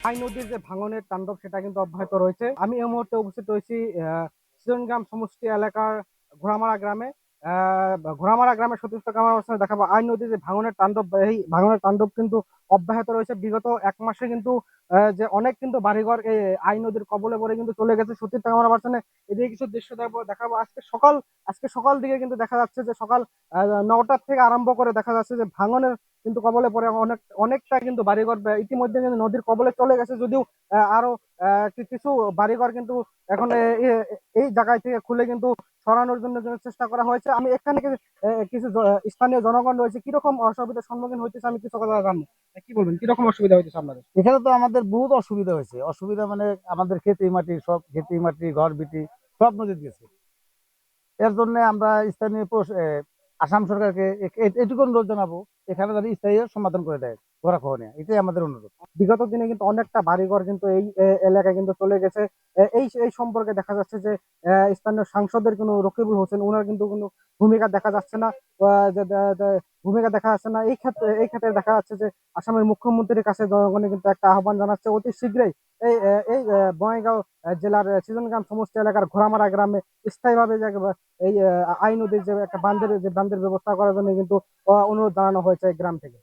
I নদীর যে ভাঙনের তাণ্ডব সেটা কিন্তু অব্যাহত রয়েছে। আমি এই মুহূর্তে উপস্থিত রয়েছি সৃজনগ্রাম সমষ্টি এলাকার ঘোড়ামারা গ্রামে। ঘোড়ামারা গ্রামের সতীর্থ ক্যামেরা পার্সনে দেখাবো আই নদীর যে ভাঙনের তাণ্ডব, এই ভাঙনের তাণ্ডব কিন্তু অব্যাহত রয়েছে। বিগত 1 মাসে কিন্তু যে অনেক কিন্তু বাড়িঘর এই আই নদীর কবলে পড়ে কিন্তু চলে গেছে। সতীর্থ ক্যামেরা পার্সনে এদিকে কিছু দৃশ্য দেখাবো। আজকে সকাল দিকে কিন্তু দেখা যাচ্ছে যে সকাল 9টার থেকে আরম্ভ করে দেখা যাচ্ছে যে ভাঙনের কিন্তু কবলে পড়ে অনেকটা কিন্তু বাড়িঘর ইতিমধ্যে কিন্তু নদীর কবলে চলে গেছে। যদিও আরো কিছু বাড়িঘর কিন্তু এখন এই জায়গায় থেকে খুলে কিন্তু সরানোর জন্য কিন্তু চেষ্টা করা হয়েছে। আমি এখানে কিছু স্থানীয় জনগণ রয়েছে, কিরকম অসুবিধার সম্মুখীন হইতেছে আমি কিছু কথা জানবো। কি বলবেন, কিরকম অসুবিধা হইতেছে আপনাদের? এখানে তো আমাদের বহুত অসুবিধা হয়েছে। অসুবিধা মানে আমাদের খেতি মাটি ঘর বিটি সব নদীতে গেছে। এর জন্য আমরা স্থানীয় আসাম সরকারকে এটুকু অনুরোধ জানাবো, এখানে যাতে স্থায়ী সমাধান করে দেয় গড়াখহনিয়া, এটাই আমাদের অনুরোধ। বিগত দিনে কিন্তু অনেকটা বাড়িঘর কিন্তু এই এলাকায় কিন্তু চলে গেছে। এই এই সম্পর্কে দেখা যাচ্ছে যে স্থানীয় সাংসদের কোনো রকিবুল হোসেন ওনার কিন্তু কোনো ভূমিকা দেখা যাচ্ছে না। ভূমিকা দেখা যাচ্ছে না এই ক্ষেত্রে দেখা যাচ্ছে যে আসামের মুখ্যমন্ত্রীর কাছে জনগণে কিন্তু একটা আহ্বান জানাচ্ছে অতি শীঘ্রই বঙ্গাইগাঁও জেলার সৃজনগ্রাম সমষ্টি এলাকার ঘোড়ামারা গ্রামে স্থায়ীভাবে এই আই নদীর যে একটা বাঁধের ব্যবস্থা করার জন্য কিন্তু অনুরোধ জানানো হয়েছে গ্রাম থেকে।